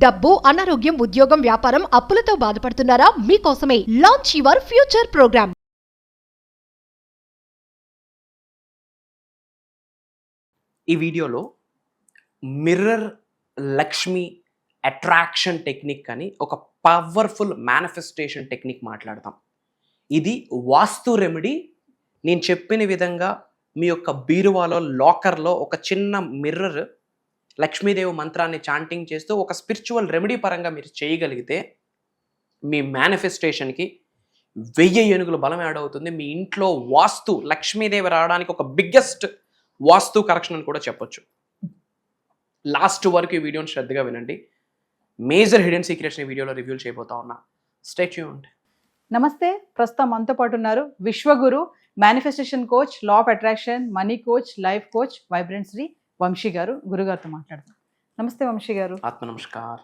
డబ్బు, అనారోగ్యం, ఉద్యోగం, వ్యాపారం, అప్పులతో బాధపడుతున్నారా? మీకోసమే లాంచ్ యువర్ ఫ్యూచర్ ప్రోగ్రామ్. ఈ వీడియోలో మిర్రర్ లక్ష్మి అట్రాక్షన్ టెక్నిక్ అని ఒక పవర్ఫుల్ మేనిఫెస్టేషన్ టెక్నిక్ మాట్లాడతాం. ఇది వాస్తు రెమెడీ. నేను చెప్పిన విధంగా మీ యొక్క బీరువాలో లాకర్లో ఒక చిన్న మిర్రర్ లక్ష్మీదేవి మంత్రాన్ని చాంటింగ్ చేస్తూ ఒక స్పిరిచువల్ రెమెడీ పరంగా మీరు చేయగలిగితే మీ మేనిఫెస్టేషన్కి 1000 ఏనుగుల బలం యాడ్ అవుతుంది. మీ ఇంట్లో వాస్తు లక్ష్మీదేవి రావడానికి ఒక బిగ్గెస్ట్ వాస్తు కరెక్షన్ అని కూడా చెప్పొచ్చు. లాస్ట్ వరకు ఈ వీడియోని శ్రద్ధగా వినండి. మేజర్ హిడెన్ సీక్రెట్స్ ఈ వీడియోలో రివ్యూ చేయబోతా ఉన్నా. Stay tuned. నమస్తే, ప్రస్తుతం మనతో పాటు ఉన్నారు విశ్వగురు, manifestation coach, law of attraction, money coach, life coach, vibrant Shri Vamshi garu. గురుగారితో మాట్లాడతాం. నమస్తే వంశీ గారు. ఆత్మ నమస్కార్.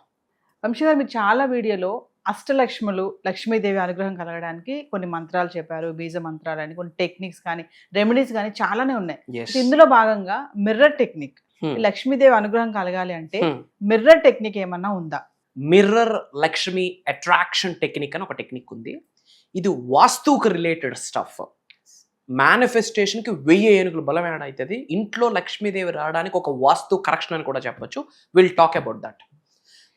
వంశీ గారు, మీరు చాలా వీడియోలో అష్టలక్ష్ములు, లక్ష్మీదేవి అనుగ్రహం కలగడానికి కొన్ని మంత్రాలు చెప్పారు, బీజ మంత్రాలు అని, కొన్ని టెక్నిక్స్ కానీ రెమెడీస్ కానీ చాలానే ఉన్నాయి. ఇందులో భాగంగా మిర్రర్ టెక్నిక్, లక్ష్మీదేవి అనుగ్రహం కలగాలి అంటే మిర్రర్ టెక్నిక్ ఏమన్నా ఉందా? మిర్రర్ లక్ష్మి అట్రాక్షన్ టెక్నిక్ అని ఒక టెక్నిక్ ఉంది. ఇది వాస్తుకు రిలేటెడ్ స్టఫ్. మేనిఫెస్టేషన్కి 1000 ఏనుగులు బలం యాడ్ అవుతుంది. ఇంట్లో లక్ష్మీదేవి రావడానికి ఒక వాస్తు కరెక్షన్ అని కూడా చెప్పొచ్చు. Will talk about that.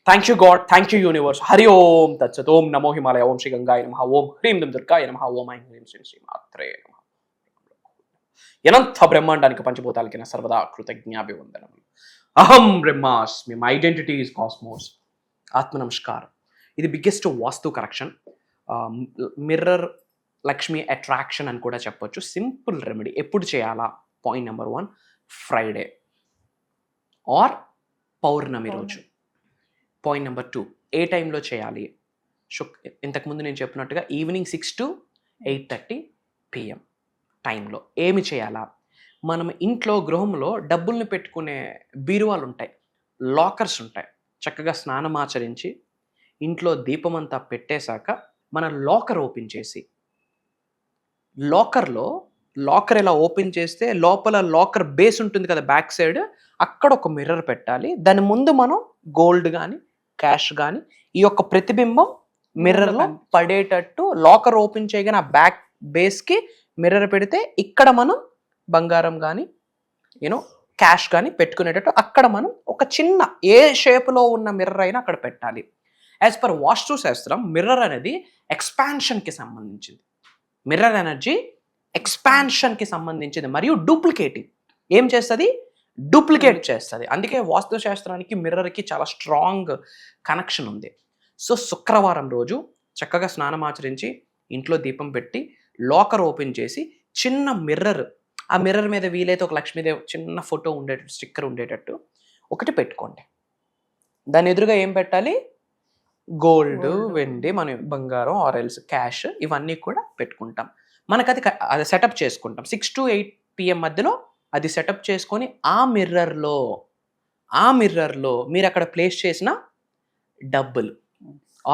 Thank you God, thank you universe. Hari Om తత్సత్. ఓం నమో హిమాలయ, ఓం శ్రీ గంగాయ నమః, ఓం హ్రీం దుం దుర్గాయ నమః, ఓం ఐం హ్రీం శ్రీ శ్రీ మాత్రే నమః. అనంత బ్రహ్మాండానికి పంచభూతాలకి నా సర్వదా కృతజ్ఞాభివందనములు. అహం బ్రహ్మాస్మి, మై ఐడెంటిటీ ఈజ్ కాస్మోస్. ఆత్మ నమస్కారం. ఇది బిగ్గెస్ట్ వాస్తు కరెక్షన్. మిర్రర్ లక్ష్మి అట్రాక్షన్ అని కూడా చెప్పొచ్చు. Simple remedy. ఎప్పుడు చేయాలా? పాయింట్ నెంబర్ 1, ఫ్రైడే ఆర్ పౌర్ణమి రోజు. పాయింట్ నెంబర్ 2, ఏ టైంలో చేయాలి? ఇంతకుముందు నేను చెప్పినట్టుగా ఈవినింగ్ 6 to 8:30 PM టైంలో. ఏమి చేయాలా? మనం ఇంట్లో గృహంలో డబ్బుల్ని పెట్టుకునే బీరువాలు ఉంటాయి, లాకర్స్ ఉంటాయి. చక్కగా స్నానం ఆచరించి ఇంట్లో దీపం అంతా పెట్టేశాక మన లాకర్ ఓపెన్ చేసి, లాకర్ ఇలా ఓపెన్ చేస్తే లోపల లాకర్ బేస్ ఉంటుంది కదా, బ్యాక్ సైడ్, అక్కడ ఒక మిర్రర్ పెట్టాలి. దాని ముందు మనం గోల్డ్ కానీ క్యాష్ కానీ ఈ యొక్క ప్రతిబింబం మిర్రర్లో పడేటట్టు లాకర్ ఓపెన్ చేయగానే ఆ బ్యాక్ బేస్కి మిర్రర్ పెడితే ఇక్కడ మనం బంగారం కానీ క్యాష్ కానీ పెట్టుకునేటట్టు అక్కడ మనం ఒక చిన్న ఏ షేప్లో ఉన్న మిర్రర్ అయినా అక్కడ పెట్టాలి. యాజ్ పర్ వాస్తు శాస్త్రం మిర్రర్ అనేది ఎక్స్పాన్షన్కి సంబంధించింది. మిర్రర్ ఎనర్జీ ఎక్స్పాన్షన్కి సంబంధించింది మరియు డూప్లికేటింగ్ ఏం చేస్తుంది? డూప్లికేట్ చేస్తుంది. అందుకే వాస్తు శాస్త్రానికి మిర్రర్కి చాలా స్ట్రాంగ్ కనెక్షన్ ఉంది. సో శుక్రవారం రోజు చక్కగా స్నానం ఆచరించి ఇంట్లో దీపం పెట్టి లాకర్ ఓపెన్ చేసి చిన్న మిర్రర్, ఆ మిర్రర్ మీద వీలైతే ఒక లక్ష్మీదేవి చిన్న ఫోటో ఉండేటట్టు, స్టిక్కర్ ఉండేటట్టు ఒకటి పెట్టుకోండి. దాని ఎదురుగా ఏం పెట్టాలి? గోల్డ్, వెండి, మన బంగారం ఆరెల్స్ క్యాష్ ఇవన్నీ కూడా పెట్టుకుంటాం. మనకు అది సెటప్ చేసుకుంటాం. 6 to 8 PM మధ్యలో అది సెటప్ చేసుకొని ఆ మిర్రర్లో మీరు అక్కడ ప్లేస్ చేసిన డబ్బులు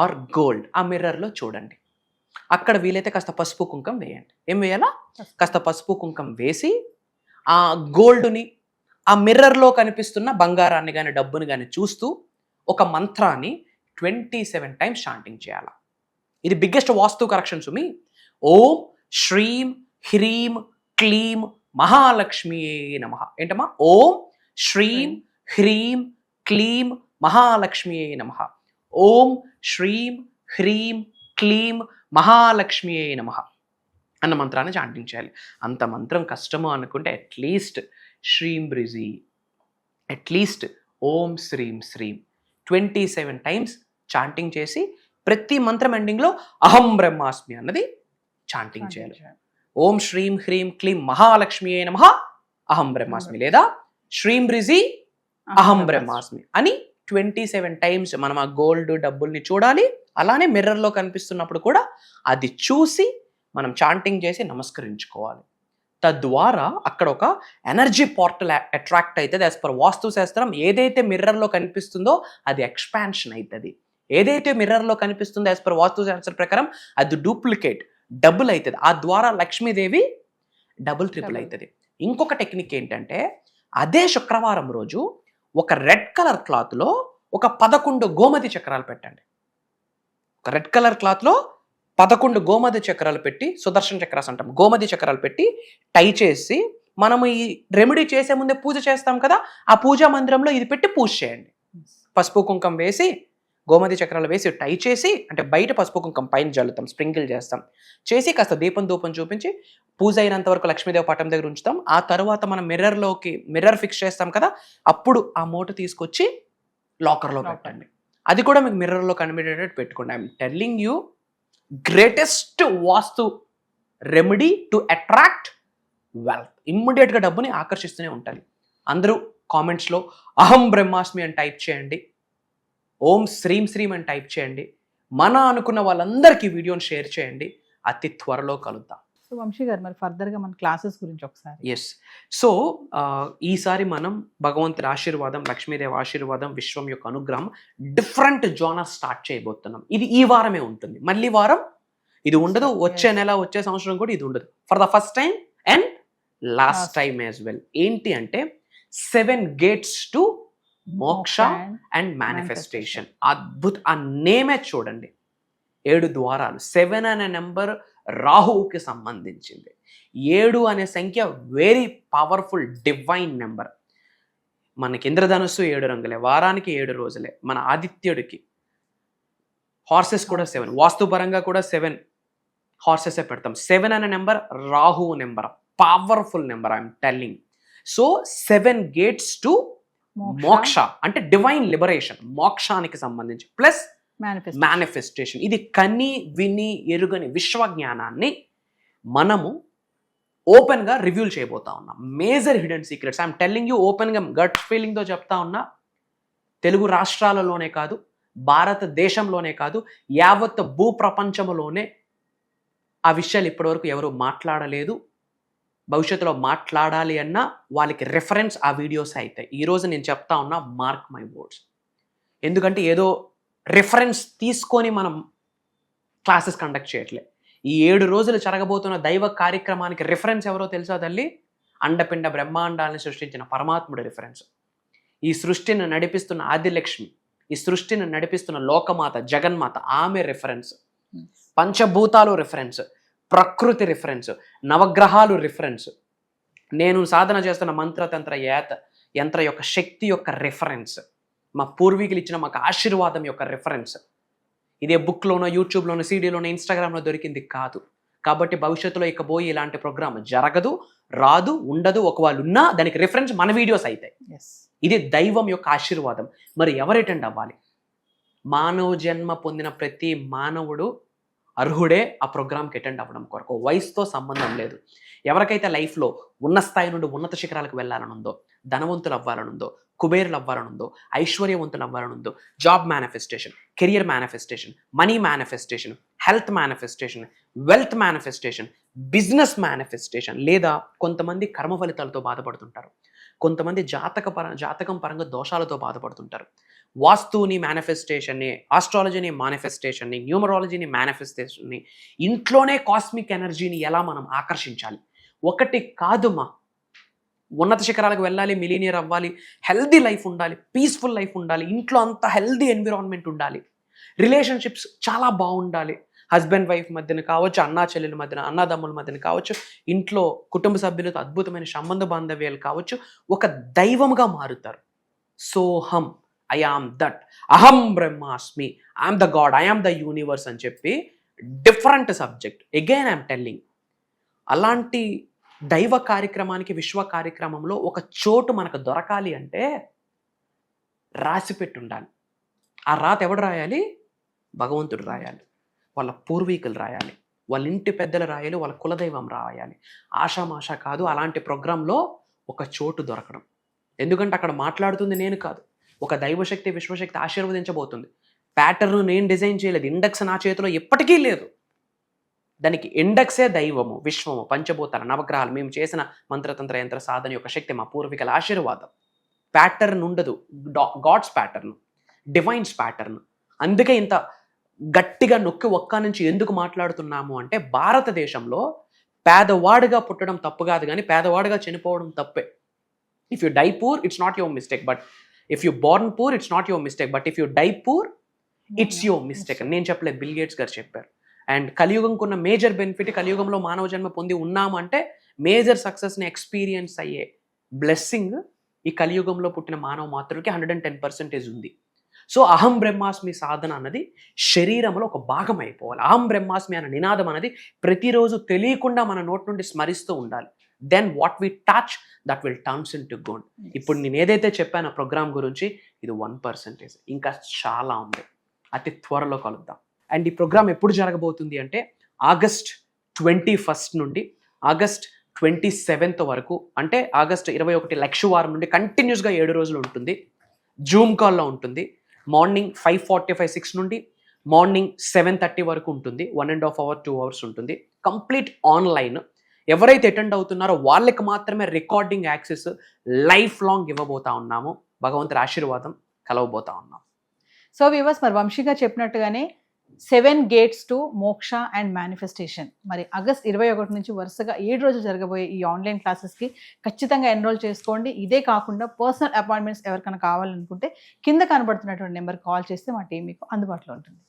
ఆర్ గోల్డ్ ఆ మిర్రర్లో చూడండి. అక్కడ వీలైతే కాస్త పసుపు కుంకం వేయండి. ఏం వేయాలా? కాస్త పసుపు కుంకం వేసి ఆ గోల్డ్ని, ఆ మిర్రర్లో కనిపిస్తున్న బంగారాన్ని కానీ డబ్బుని కానీ చూస్తూ ఒక మంత్రాన్ని 27 times చాంటింగ్ చేయాలి. ఇది బిగ్గెస్ట్ వాస్తు కరెక్షన్ సుమి. ఓం శ్రీం హ్రీం క్లీం మహాలక్ష్మియే నమః. ఏంటమ్మా? ఓం శ్రీం హ్రీం క్లీం మహాలక్ష్మియే నమః. ఓం శ్రీం హ్రీం క్లీం మహాలక్ష్మియే నమః అన్న మంత్రాన్ని చాంటింగ్ చేయాలి. అంత మంత్రం కష్టము అనుకుంటే అట్లీస్ట్ శ్రీం బ్రిజీ, అట్లీస్ట్ ఓం శ్రీం శ్రీం 27 times చాంటింగ్ చేసి ప్రతి మంత్రం ఎండింగ్లో అహం బ్రహ్మాస్మి అన్నది చాంటింగ్ చేయాలి. ఓం శ్రీం హ్రీం క్లీం మహాలక్ష్మియే నమః అహం బ్రహ్మాస్మి, లేదా శ్రీం బ్రిజీ అహం బ్రహ్మాస్మి అని 27 times మనం ఆ గోల్డ్ డబ్బుల్ని చూడాలి. అలానే మిర్రర్లో కనిపిస్తున్నప్పుడు కూడా అది చూసి మనం చాంటింగ్ చేసి నమస్కరించుకోవాలి. తద్వారా అక్కడ ఒక ఎనర్జీ పోర్టల్ అట్రాక్ట్ అవుతుంది. యాజ్ పర్ వాస్తు శాస్త్రం ఏదైతే మిర్రర్లో కనిపిస్తుందో అది ఎక్స్పాన్షన్ అవుతుంది. ఏదైతే మిర్రర్లో కనిపిస్తుందో యాజ్ పర్ వాస్తు శాస్త్రం ప్రకారం అది డూప్లికేట్, డబుల్ అవుతుంది. ఆ ద్వారా లక్ష్మీదేవి డబుల్ ట్రిపుల్ అవుతుంది. ఇంకొక టెక్నిక్ ఏంటంటే, అదే శుక్రవారం రోజు ఒక రెడ్ కలర్ క్లాత్లో ఒక 11 గోమతి చక్రాలు పెట్టండి. ఒక రెడ్ కలర్ క్లాత్లో 11 గోమతి చక్రాలు పెట్టి, సుదర్శన చక్రాస్ అంటాం, గోమతి చక్రాలు పెట్టి టై చేసి, మనము ఈ రెమెడీ చేసే ముందే పూజ చేస్తాం కదా, ఆ పూజా మందిరంలో ఇది పెట్టి పూజ చేయండి. పసుపు కుంకం వేసి, గోమతి చక్రాలు వేసి టై చేసి, అంటే బయట పసుపు కుంకం పైన జల్లుతాం, స్ప్రింకిల్ చేస్తాం, చేసి కాస్త దీపం చూపించి పూజ అయినంత వరకు లక్ష్మీదేవి పటం దగ్గర ఉంచుతాం. ఆ తర్వాత మనం మిర్రర్ ఫిక్స్ చేస్తాం కదా, అప్పుడు ఆ మూట తీసుకొచ్చి లాకర్లో పెట్టండి. అది కూడా మీకు మిర్రర్లో కనిపించేటట్టు పెట్టుకోండి. I'm telling you, greatest vastu remedy to attract wealth. ఇమ్మీడియట్గా డబ్బుని ఆకర్షిస్తూనే ఉంటుంది. అందరూ కామెంట్స్లో అహం బ్రహ్మాస్మి అని టైప్ చేయండి, ఓం శ్రీం శ్రీం అని టైప్ చేయండి. మన అనుకున్న వాళ్ళందరికీ వీడియోని షేర్ చేయండి. అతి త్వరలో కలుద్దాం. సో వంశీ గారు, మరి ఫర్దర్గా మన క్లాసెస్ గురించి ఒకసారి. ఎస్. సో ఈసారి మనం భగవంతుడి ఆశీర్వాదం, లక్ష్మీదేవి ఆశీర్వాదం, విశ్వం యొక్క అనుగ్రహం, డిఫరెంట్ జోనర్ స్టార్ట్ చేయబోతున్నాం. ఇది ఈ వారమే ఉంటుంది, మళ్ళీ వారం ఇది ఉండదు. వచ్చే నెల, వచ్చే సంవత్సరం కూడా ఇది ఉండదు. For the first time and last time as well. ఏంటి అంటే 7 gates టు మోక్ష అండ్ మేనిఫెస్టేషన్. అద్భుత, ఆ నేమే చూడండి, 7 ద్వారాలు. 7 అనే నెంబర్ రాహువుకి సంబంధించింది. 7 అనే సంఖ్య వెరీ పవర్ఫుల్ డివైన్ నెంబర్. మనకి ఇంద్రధనుస్సు 7 రంగులే, వారానికి 7 రోజులే. మన ఆదిత్యుడికి హార్సెస్ కూడా 7, వాస్తుపరంగా కూడా 7 హార్సెసే పెడతాం. 7 అనే నెంబర్ రాహువు number, powerful number, I'm telling. So 7 gates to మోక్ష అంటే డివైన్ లిబరేషన్, మోక్షానికి సంబంధించి, ప్లస్ మేనిఫెస్టేషన్. ఇది కని విని ఎరుగని విశ్వజ్ఞానాన్ని మనము ఓపెన్గా రివ్యూల్ చేయబోతా ఉన్నాం. Major hidden secrets I'm telling you ఓపెన్గా, గట్ ఫీలింగ్తో చెప్తా ఉన్నా. తెలుగు రాష్ట్రాలలోనే కాదు, భారతదేశంలోనే కాదు, యావత్ భూప్రపంచంలోనే ఆ విషయాలు ఇప్పటివరకు ఎవరు మాట్లాడలేదు. భవిష్యత్తులో మాట్లాడాలి అన్నా వాళ్ళకి రెఫరెన్స్ ఆ వీడియోస్ అవుతాయి. ఈరోజు నేను చెప్తా ఉన్నా, మార్క్ మై వర్డ్స్. ఎందుకంటే ఏదో రెఫరెన్స్ తీసుకొని మనం క్లాసెస్ కండక్ట్ చేయట్లే. ఈ 7 రోజులు జరగబోతున్న దైవ కార్యక్రమానికి రెఫరెన్స్ ఎవరో తెలుసా తల్లి? అండపిండ బ్రహ్మాండాలను సృష్టించిన పరమాత్ముడి రెఫరెన్స్. ఈ సృష్టిని నడిపిస్తున్న ఆదిలక్ష్మి, ఈ సృష్టిని నడిపిస్తున్న లోకమాత జగన్మాత, ఆమె రెఫరెన్స్. పంచభూతాలు రెఫరెన్స్, ప్రకృతి రిఫరెన్స్, నవగ్రహాలు రిఫరెన్స్, నేను సాధన చేస్తున్న మంత్రతంత్ర యంత్ర యొక్క శక్తి యొక్క రిఫరెన్స్, మా పూర్వీకులు ఇచ్చిన మాకు ఆశీర్వాదం యొక్క రిఫరెన్స్. ఇదే బుక్లోనో, యూట్యూబ్లోనో, సీడీలోనో, ఇన్స్టాగ్రామ్లో దొరికింది కాదు. కాబట్టి భవిష్యత్తులో ఇకపోయి ఇలాంటి ప్రోగ్రామ్ జరగదు, రాదు, ఉండదు. ఒకవేళ ఉన్నా దానికి రిఫరెన్స్ మన వీడియోస్ అవుతాయి. ఇది దైవం యొక్క ఆశీర్వాదం. మరి ఎవరు అటెండ్ అవ్వాలి? మానవ జన్మ పొందిన ప్రతి మానవుడు అర్హుడే ఆ ప్రోగ్రామ్కి అటెండ్ అవ్వడం కొరకు. వయసుతో సంబంధం లేదు. ఎవరికైతే లైఫ్లో ఉన్న స్థాయి నుండి ఉన్నత శిఖరాలకు వెళ్ళాలనుందో, ధనవంతులు అవ్వాలనుందో, కుబేరులు అవ్వాలనుందో, ఐశ్వర్యవంతులు అవ్వాలనుందో, job manifestation, career manifestation, money manifestation, health manifestation, wealth manifestation, business manifestation, లేదా కొంతమంది కర్మ ఫలితాలతో బాధపడుతుంటారు, కొంతమంది జాతకం పరంగా దోషాలతో బాధపడుతుంటారు. వాస్తుని మేనిఫెస్టేషన్ని, ఆస్ట్రాలజీని మేనిఫెస్టేషన్ని, న్యూమరాలజీని మేనిఫెస్టేషన్ని, ఇంట్లోనే కాస్మిక్ ఎనర్జీని ఎలా మనం ఆకర్షించాలి. ఒకటి కాదు మా, ఉన్నత శిఖరాలకు వెళ్ళాలి, మిలీనియర్ అవ్వాలి, హెల్దీ లైఫ్ ఉండాలి, పీస్ఫుల్ లైఫ్ ఉండాలి, ఇంట్లో అంతా హెల్దీ ఎన్విరాన్మెంట్ ఉండాలి, రిలేషన్షిప్స్ చాలా బాగుండాలి, హస్బెండ్ వైఫ్ మధ్యన కావచ్చు, అన్నా చెల్లెల మధ్యన, అన్నదమ్ముల మధ్యన కావచ్చు, ఇంట్లో కుటుంబ సభ్యులతో అద్భుతమైన సంబంధ బాంధవ్యాలు కావచ్చు, ఒక దైవముగా మారుతారు. సోహం, ఐ ఆమ్ దట్, అహం బ్రహ్మాస్మి, I'm the God, I'm the universe అని చెప్పి different subject. Again I'm telling, అలాంటి దైవ కార్యక్రమానికి, విశ్వ కార్యక్రమంలో ఒక చోటు మనకు దొరకాలి అంటే రాసి పెట్టి ఉండాలి. ఆ రాత ఎవడు రాయాలి? భగవంతుడు రాయాలి, వాళ్ళ పూర్వీకులు రాయాలి, వాళ్ళ ఇంటి పెద్దలు రాయాలి, వాళ్ళ కులదైవం రాయాలి. ఆషామాషా కాదు అలాంటి ప్రోగ్రాంలో ఒక చోటు దొరకడం. ఎందుకంటే అక్కడ మాట్లాడుతుంది నేను కాదు, ఒక దైవశక్తి, విశ్వశక్తి ఆశీర్వదించబోతుంది. ప్యాటర్న్ నేను డిజైన్ చేయలేదు, ఇండెక్స్ నా చేతిలో ఎప్పటికీ లేదు. దానికి ఇండెక్సే దైవము, విశ్వము, పంచభూతాలు, నవగ్రహాలు, మేము చేసిన మంత్రతంత్ర యంత్ర సాధన యొక్క శక్తి, మా పూర్వీకుల ఆశీర్వాదం. ప్యాటర్న్ ఉండదు, గాడ్స్ ప్యాటర్న్, డివైన్స్ ప్యాటర్న్. అందుకే ఇంత గట్టిగా నొక్కి ఒక్క నుంచి ఎందుకు మాట్లాడుతున్నాము అంటే, భారతదేశంలో పేదవాడిగా పుట్టడం తప్పు కాదు, కానీ పేదవాడిగా చనిపోవడం తప్పే. If you die poor, it's not your mistake, but if you born poor it's not your mistake, but if you die poor it's your mistake. నేను చెప్పలేదు, బిల్ గేట్స్ గారు చెప్పారు. అండ్ కలియుగంకున్న మేజర్ బెనిఫిట్, కలియుగంలో మానవ జన్మ పొంది ఉన్నాము అంటే మేజర్ సక్సెస్ని ఎక్స్పీరియన్స్ అయ్యే బ్లెస్సింగ్ ఈ కలియుగంలో పుట్టిన మానవ మాత్రులకి 110% ఉంది. సో అహం బ్రహ్మాస్మి సాధన అన్నది శరీరంలో ఒక భాగం అయిపోవాలి. అహం బ్రహ్మాస్మి అనే నినాదం అనేది ప్రతిరోజు తెలియకుండా మన నోటి నుండి స్మరిస్తూ ఉండాలి. Then what we touch that will turns into gold. ఇప్పుడు నేను ఏదైతే చెప్పానో ప్రోగ్రామ్ గురించి, ఇది 1%, ఇంకా చాలా ఉంది. అతి త్వరలో కలుద్దాం. అండ్ ఈ ప్రోగ్రామ్ ఎప్పుడు జరగబోతుంది అంటే ఆగస్ట్ 21 నుండి ఆగస్ట్ 27 వరకు, అంటే ఆగస్ట్ 21 లక్షవారం నుండి కంటిన్యూస్గా 7 రోజులు ఉంటుంది. జూమ్ కాల్లో ఉంటుంది. మార్నింగ్ 5:45, 6 నుండి మార్నింగ్ 7:30 వరకు ఉంటుంది. 1.5 hour 2 hours ఉంటుంది. Complete online. ఎవరైతే అటెండ్ అవుతున్నారో వాళ్ళకి మాత్రమే రికార్డింగ్ యాక్సెస్ లైఫ్ లాంగ్ ఇవ్వబోతా ఉన్నాము. భగవంతుడి ఆశీర్వాదం కలవబోతా ఉన్నాం. సో వ్యూవర్స్, మరి వంశీ గారు చెప్పినట్టుగానే 7 gates టు మోక్ష అండ్ మేనిఫెస్టేషన్. మరి ఆగస్ట్ 21 నుంచి వరుసగా 7 రోజులు జరగబోయే ఈ ఆన్లైన్ క్లాసెస్కి ఖచ్చితంగా ఎన్రోల్ చేసుకోండి. ఇదే కాకుండా పర్సనల్ అపాయింట్మెంట్స్ ఎవరికైనా కావాలనుకుంటే కింద కనబడుతున్నటువంటి నెంబర్ కాల్ చేస్తే మా టీం మీకు అందుబాటులో ఉంటుంది.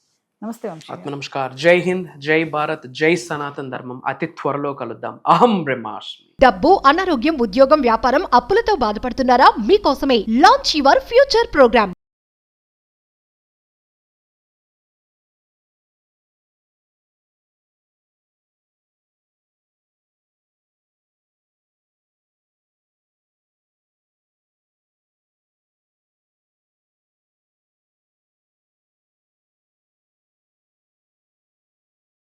నమస్తే వంశీ. ఆత్మ నమస్కార్. జై హింద్, జై భారత్, జై సనాతన ధర్మం. అతి త్వరలో కలుద్దాం. అహం బ్రహ్మాస్మి. డబ్బు, అనారోగ్యం, ఉద్యోగం, వ్యాపారం, అప్పులతో బాధపడుతున్నారా? మీకోసమే లాంచ్ యువర్ ఫ్యూచర్ ప్రోగ్రామ్.